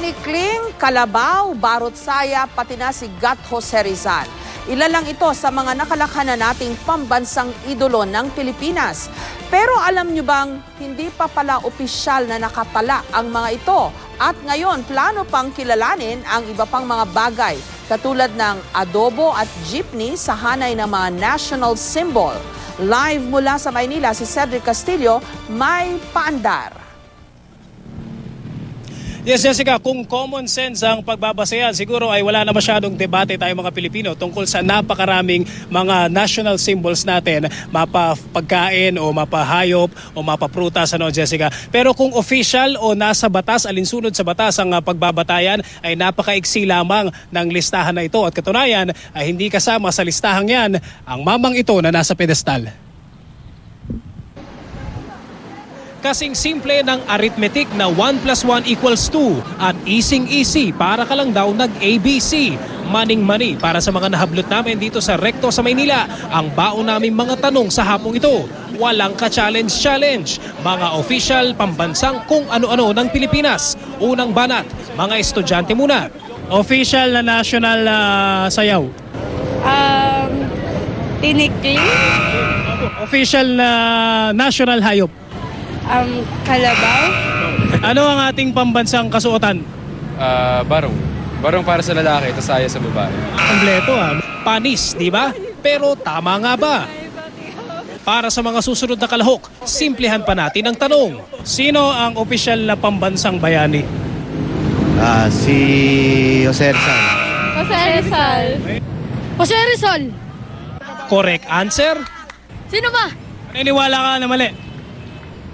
Tinikling, Kalabaw, Barot Saya, pati na si Gat Jose Rizal. Ilan lang ito sa mga nakalakhan na nating pambansang idolo ng Pilipinas. Pero alam nyo bang hindi pa pala opisyal na nakatala ang mga ito? At ngayon, plano pang kilalanin ang iba pang mga bagay katulad ng adobo at jeepney sa hanay ng mga national symbol. Live mula sa Maynila, si Cedric Castillo, may paandar. Yes, Jessica, kung common sense ang pagbabasehan, siguro ay wala na masyadong debate tayo mga Pilipino tungkol sa napakaraming mga national symbols natin, mapapagkain o mapahayop o mapaprutas, ano Jessica. Pero kung official o nasa batas, alinsunod sa batas ang pagbabatayan, ay napakaiksi lamang ng listahan na ito. At katunayan ay hindi kasama sa listahang yan ang mamang ito na nasa pedestal. Kasing simple ng arithmetic na 1 + 1 = 2 at easy para ka lang daw nag-ABC. Maning-mani para sa mga nahablot namin dito sa Recto sa Maynila. Ang baon naming mga tanong sa hapong ito. Walang ka-challenge. Mga official pambansang kung ano-ano ng Pilipinas. Unang banat, mga estudyante muna. Official na national sayaw. Tinikling. Official na national hayop. Kalabaw. Ano ang ating pambansang kasuotan? Barong. Barong para sa lalaki, tas saya sa babae. Kompleto Panis, di ba? Pero tama nga ba? Para sa mga susunod na kalahok, simplihan pa natin ang tanong. Sino ang opisyal na pambansang bayani? Si Jose Rizal. Jose Rizal. Jose Rizal. Correct answer? Sino ba? Naniniwala ka na mali?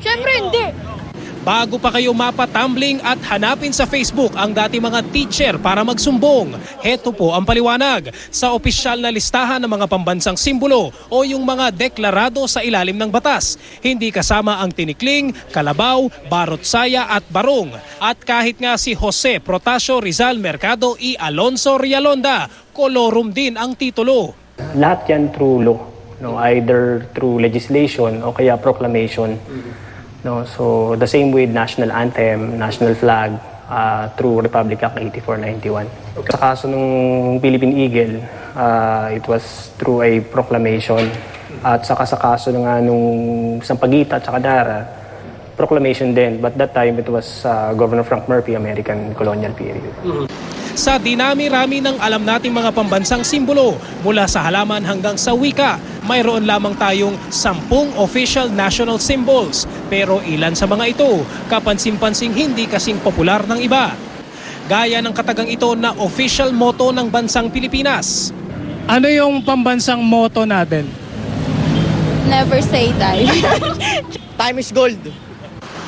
Siyempre hindi. Bago pa kayo mapatumbling at hanapin sa Facebook ang dati mga teacher para magsumbong, heto po ang paliwanag. Sa opisyal na listahan ng mga pambansang simbolo o yung mga deklarado sa ilalim ng batas, hindi kasama ang Tinikling, Kalabaw, Barot Saya at Barong. At kahit nga si Jose Protasio Rizal Mercado y Alonso Rialonda, kolorum din ang titulo. Lahat yan through law, no? Either through legislation o kaya proclamation. No, so the same with national anthem, national flag, through Republic Act 8491. Sa kaso ng Philippine Eagle, it was through a proclamation. At sa kaso nung Sampaguita at Dara, proclamation din. But that time it was Governor Frank Murphy, American colonial period. Sa dinami-rami ng alam nating mga pambansang simbolo, mula sa halaman hanggang sa wika, mayroon lamang tayong 10 official national symbols. Pero ilan sa mga ito, kapansin-pansing hindi kasing popular ng iba. Gaya ng katagang ito na official motto ng bansang Pilipinas. Ano yung pambansang motto natin? Never say die. Time is gold.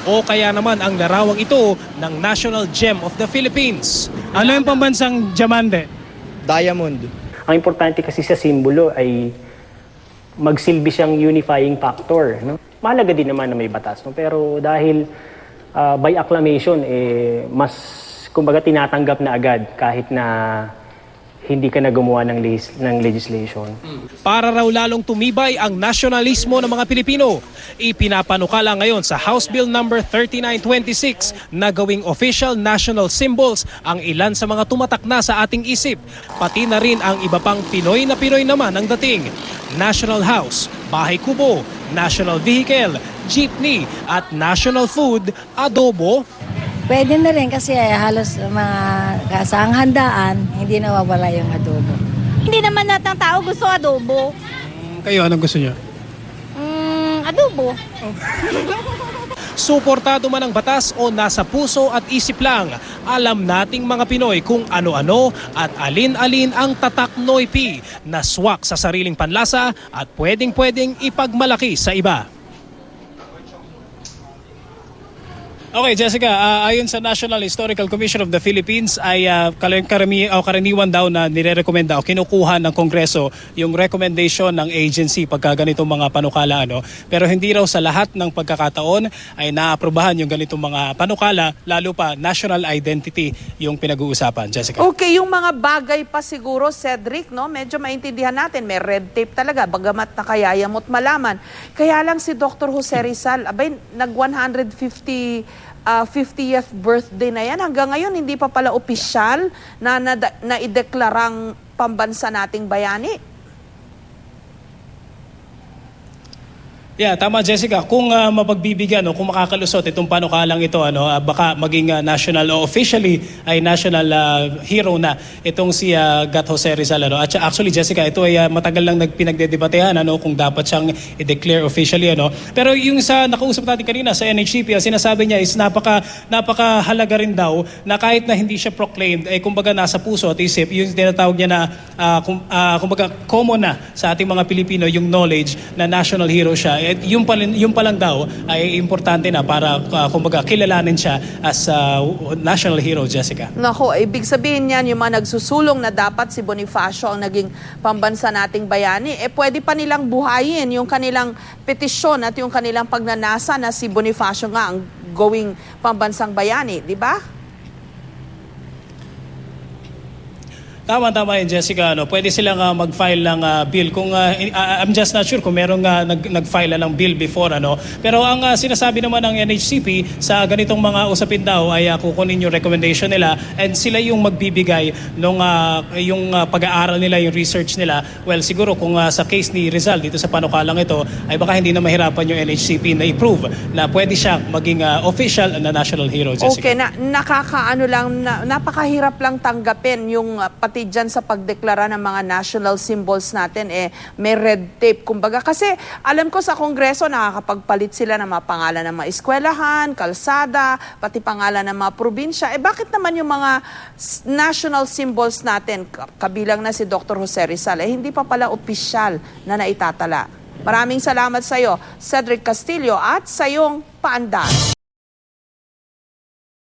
O kaya naman ang larawang ito ng National Gem of the Philippines. Ano yung pambansang diamante? Diamond. Ang importante kasi sa simbolo ay magsilbi siyang unifying factor. No? Mahalaga din naman na may batas. No? Pero dahil by acclamation, mas kumbaga tinatanggap na agad kahit na hindi ka na gumawa ng legislation. Para raw lalong tumibay ang nasyonalismo ng mga Pilipino, ipinapanukala ngayon sa House Bill number 3926 na gawing official national symbols ang ilan sa mga tumatak na sa ating isip, pati na rin ang iba pang Pinoy na Pinoy naman ang dating. National House, Bahay Kubo, National Vehicle, Jeepney at National Food, Adobo. Pwede na rin kasi halos mga sa handaan, hindi nawawala yung adobo. Hindi naman lahat ng tao gusto adobo. Kayo, anong gusto niyo? Adobo. Suportado man ang batas o nasa puso at isip lang, alam nating mga Pinoy kung ano-ano at alin-alin ang tatak Noypi na swak sa sariling panlasa at pwedeng-pwedeng ipagmalaki sa iba. Okay, Jessica, ayon sa National Historical Commission of the Philippines ay karaniwan daw na nire-recommenda o kinukuha ng Kongreso yung recommendation ng agency pagka ganitong mga panukala. Pero hindi raw sa lahat ng pagkakataon ay naaprubahan yung ganitong mga panukala, lalo pa national identity yung pinag-uusapan. Jessica. Okay, yung mga bagay pa siguro, Cedric, no? Medyo maintindihan natin, may red tape talaga, bagamat nakayayamot malaman. Kaya lang si Dr. Jose Rizal, abay, nag 150 50th birthday na yan. Hanggang ngayon, hindi pa pala opisyal na ideklarang pambansa nating bayani. Yeah, tama Jessica. Kung mapagbibigyan o kung makakalusot itong panukalang ito, baka maging national o officially ay national hero na itong si Gat Jose Rizal. At actually Jessica, ito ay matagal lang pinagdedebatehan kung dapat siyang i-declare officially. Pero yung sa nakausap natin kanina sa NHCP, ang sinasabi niya is napakahalaga rin daw na kahit na hindi siya proclaimed, kumbaga nasa puso at isip, yung tinatawag niya na kumbaga common na sa ating mga Pilipino yung knowledge na national hero siya. At yung pa lang daw ay importante na para kumbaga kilalanin siya as national hero, Jessica. Nako, ibig sabihin niyan yung mga nagsusulong na dapat si Bonifacio ang naging pambansa nating bayani, pwede pa nilang buhayin yung kanilang petisyon at yung kanilang pagnanasa na si Bonifacio nga ang going pambansang bayani, di ba? Tama yun, Jessica. Pwede silang mag-file ng bill. Kung I'm just not sure kung merong nag-file ng bill before. Pero ang sinasabi naman ng NHCP sa ganitong mga usapin daw ay kukunin yung recommendation nila and sila yung magbibigay nung yung pag-aaral nila, yung research nila. Well, siguro kung sa case ni Rizal dito sa panukalang ito, ay baka hindi na mahirapan yung NHCP na i-prove na pwede siya maging official na national hero, Jessica. Okay, napakahirap lang tanggapin yung pati dyan sa pagdeklara ng mga national symbols natin, may red tape. Kumbaga, kasi alam ko sa Kongreso, nakakapagpalit sila ng mga pangalan ng mga eskwelahan, kalsada, pati pangalan ng mga probinsya. Bakit naman yung mga national symbols natin, kabilang na si Dr. Jose Rizal, hindi pa pala opisyal na naitatala? Maraming salamat sa iyo, Cedric Castillo, at sa iyong paandar.